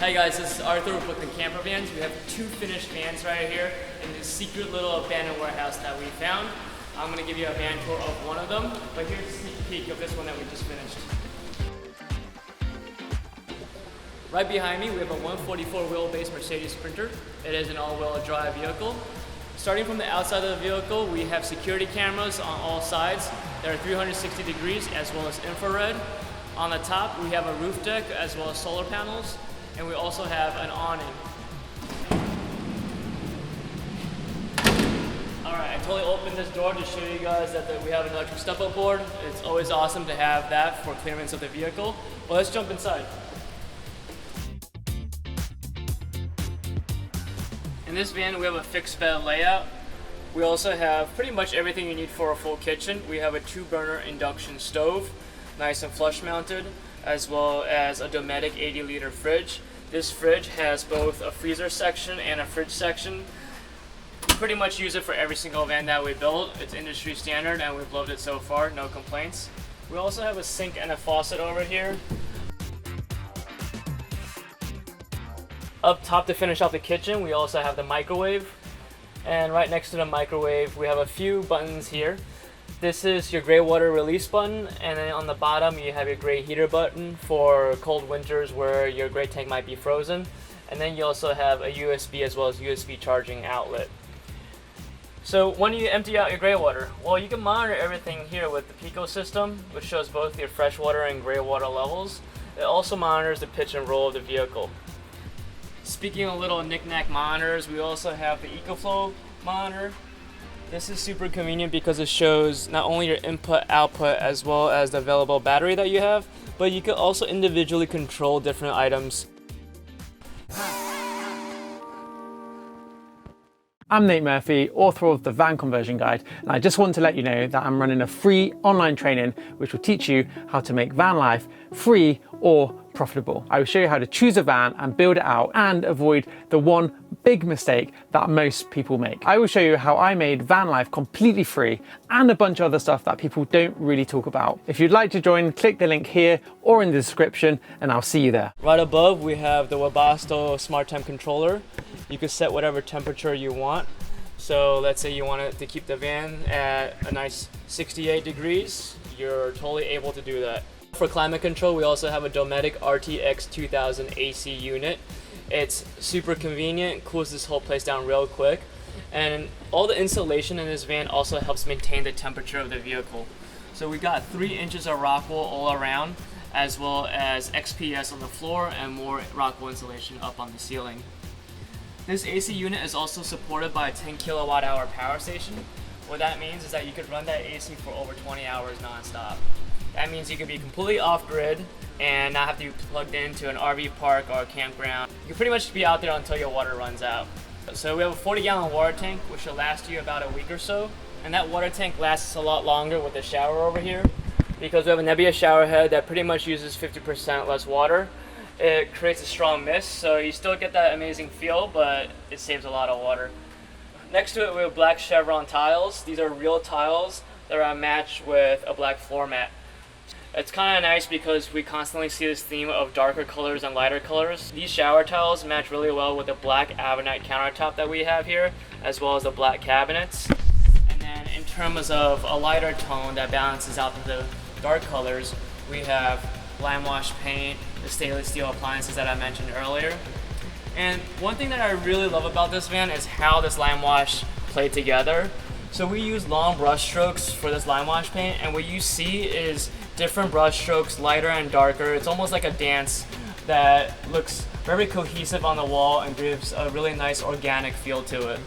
Hey guys, this is Arthur with Brooklyn Camper Vans. We have two finished vans right here in this secret little abandoned warehouse that we found. I'm going to give you a van tour of one of them, but here's a sneak peek of this one that we just finished. Right behind me, we have a 144 wheelbase Mercedes Sprinter. It is an all-wheel drive vehicle. Starting from the outside of the vehicle, we have security cameras on all sides. They're 360 degrees as well as infrared. On the top, we have a roof deck as well as solar panels, and we also have an awning. Alright, I totally opened this door to show you guys that we have an electric step-up board. It's always awesome to have that for clearance of the vehicle. Well, let's jump inside. In this van, we have a fixed bed layout. We also have pretty much everything you need for a full kitchen. We have a 2-burner induction stove, nice and flush mounted, as well as a Dometic 80-liter fridge. This fridge has both a freezer section and a fridge section. We pretty much use it for every single van that we build. It's industry standard and we've loved it so far, no complaints. We also have a sink and a faucet over here. Up top to finish off the kitchen, we also have the microwave. And right next to the microwave, we have a few buttons here. This is your gray water release button, and then on the bottom you have your gray heater button for cold winters where your gray tank might be frozen. And then you also have a USB as well as USB charging outlet. So when do you empty out your gray water? Well, you can monitor everything here with the Pico system, which shows both your freshwater and gray water levels. It also monitors the pitch and roll of the vehicle. Speaking of little knick-knack monitors, we also have the EcoFlow monitor. This is super convenient because it shows not only your input, output, as well as the available battery that you have, but you can also individually control different items. I'm Nate Murphy, author of the Van Conversion Guide, and I just want to let you know that I'm running a free online training which will teach you how to make van life free or profitable. I will show you how to choose a van and build it out and avoid the one big mistake that most people make. I will show you how I made van life completely free and a bunch of other stuff that people don't really talk about. If you'd like to join, click the link here or in the description and I'll see you there. Right above, we have the Webasto Smart Temp Controller. You can set whatever temperature you want. So let's say you want it to keep the van at a nice 68 degrees. You're totally able to do that. For climate control, we also have a Dometic RTX 2000 AC unit. It's super convenient, cools this whole place down real quick. And all the insulation in this van also helps maintain the temperature of the vehicle. So we got 3 inches of rock wool all around, as well as XPS on the floor and more rock wool insulation up on the ceiling. This AC unit is also supported by a 10 kilowatt hour power station. What that means is that you could run that AC for over 20 hours non-stop. That means you could be completely off-grid and not have to be plugged into an RV park or a campground. You can pretty much be out there until your water runs out. So we have a 40-gallon water tank, which will last you about a week or so. And that water tank lasts a lot longer with the shower over here, because we have a nebulous shower head that pretty much uses 50% less water. It creates a strong mist, so you still get that amazing feel, but it saves a lot of water. Next to it, we have black chevron tiles. These are real tiles that are matched with a black floor mat. It's kind of nice because we constantly see this theme of darker colors and lighter colors. These shower tiles match really well with the black Avenite countertop that we have here, as well as the black cabinets. And then in terms of a lighter tone that balances out the dark colors, we have lime wash paint, the stainless steel appliances that I mentioned earlier. And one thing that I really love about this van is how this lime wash played together. So we use long brush strokes for this lime wash paint, and what you see is different brush strokes, lighter and darker. It's almost like a dance that looks very cohesive on the wall and gives a really nice organic feel to it.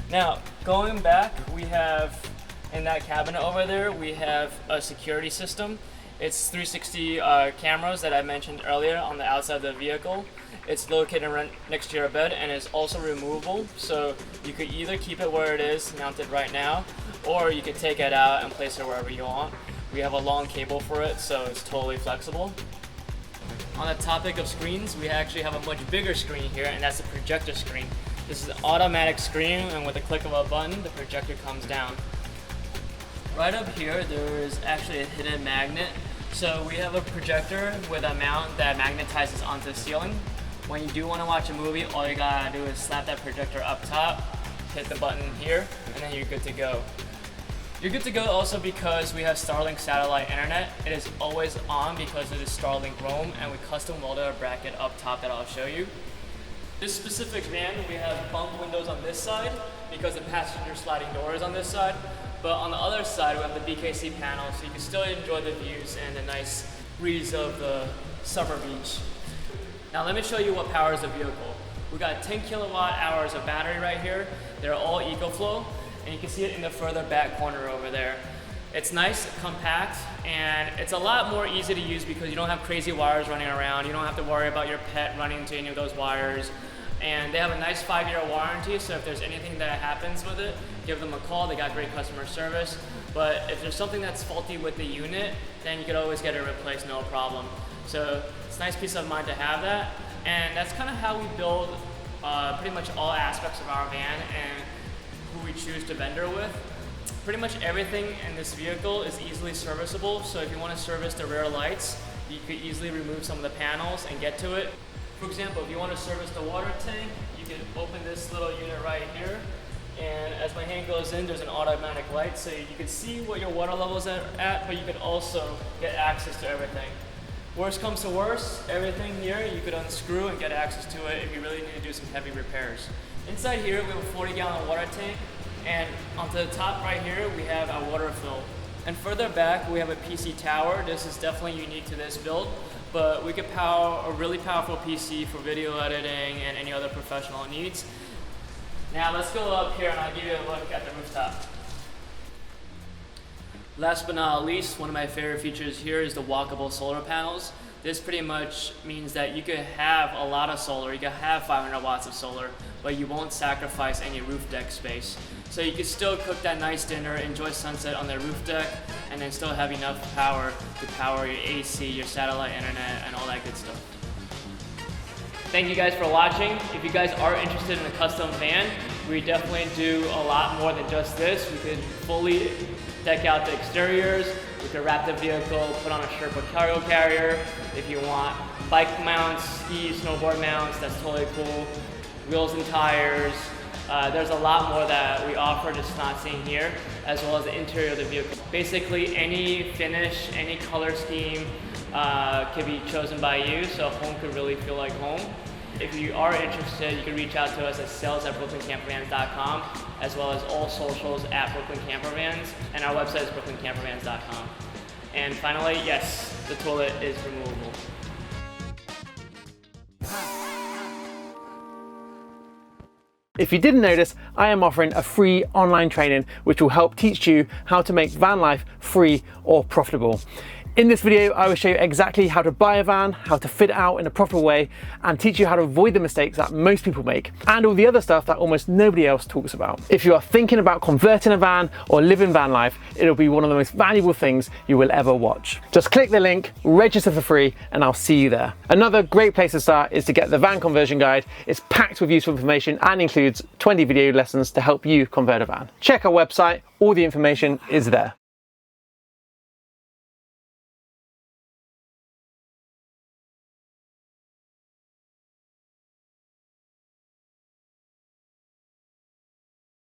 Now, going back, we have in that cabinet over there, we have a security system. It's 360 cameras that I mentioned earlier on the outside of the vehicle. It's located right next to your bed and it's also removable, so you could either keep it where it is mounted right now, or you could take it out and place it wherever you want. We have a long cable for it, so it's totally flexible. On the topic of screens, we actually have a much bigger screen here, and that's the projector screen. This is an automatic screen, and with a click of a button, the projector comes down. Right up here, there is actually a hidden magnet. So we have a projector with a mount that magnetizes onto the ceiling. When you do want to watch a movie, all you gotta do is slap that projector up top, hit the button here, and then you're good to go. You're good to go also because we have Starlink satellite internet. It is always on because it is Starlink Roam, and we custom welded a bracket up top that I'll show you. This specific van, we have bunk windows on this side because the passenger sliding door is on this side. But on the other side, we have the BKC panel, so you can still enjoy the views and the nice breeze of the summer beach. Now let me show you what powers the vehicle. We got 10 kilowatt hours of battery right here. They're all EcoFlow, and you can see it in the further back corner over there. It's nice, compact, and it's a lot more easy to use because you don't have crazy wires running around. You don't have to worry about your pet running into any of those wires. And they have a nice 5-year warranty, so if there's anything that happens with it, give them a call. They got great customer service. But if there's something that's faulty with the unit, then you could always get it replaced, no problem. So it's a nice peace of mind to have that. And that's kind of how we build pretty much all aspects of our van and who we choose to vendor with. Pretty much everything in this vehicle is easily serviceable. So if you want to service the rear lights, you could easily remove some of the panels and get to it. For example, if you want to service the water tank, you can open this little unit right here. And as my hand goes in, there's an automatic light, so you can see what your water level is at, but you can also get access to everything. Worst comes to worst, everything here you could unscrew and get access to it if you really need to do some heavy repairs. Inside here, we have a 40-gallon water tank, and onto the top right here, we have our water fill. And further back, we have a PC tower. This is definitely unique to this build, but we could power a really powerful PC for video editing and any other professional needs. Now let's go up here and I'll give you a look at the rooftop. Last but not least, one of my favorite features here is the walkable solar panels. This pretty much means that you could have a lot of solar, you could have 500 watts of solar, but you won't sacrifice any roof deck space. So you can still cook that nice dinner, enjoy sunset on the roof deck, and then still have enough power to power your AC, your satellite internet, and all that good stuff. Thank you guys for watching. If you guys are interested in a custom van, we definitely do a lot more than just this. We could fully deck out the exteriors, we could wrap the vehicle, put on a Sherpa cargo carrier. If you want bike mounts, ski, snowboard mounts, that's totally cool. Wheels and tires. There's a lot more that we offer just not seen here, as well as the interior of the vehicle. Basically any finish, any color scheme can be chosen by you, so home could really feel like home. If you are interested, you can reach out to us at sales@brooklyncampervans.com, as well as all socials at Brooklyn Campervans, and our website is brooklyncampervans.com. And finally, yes, the toilet is removable. If you didn't notice, I am offering a free online training which will help teach you how to make van life free or profitable. In this video, I will show you exactly how to buy a van, how to fit it out in a profitable way, and teach you how to avoid the mistakes that most people make, and all the other stuff that almost nobody else talks about. If you are thinking about converting a van or living van life, it'll be one of the most valuable things you will ever watch. Just click the link, register for free, and I'll see you there. Another great place to start is to get the van conversion guide. It's packed with useful information and includes 20 video lessons to help you convert a van. Check our website, all the information is there.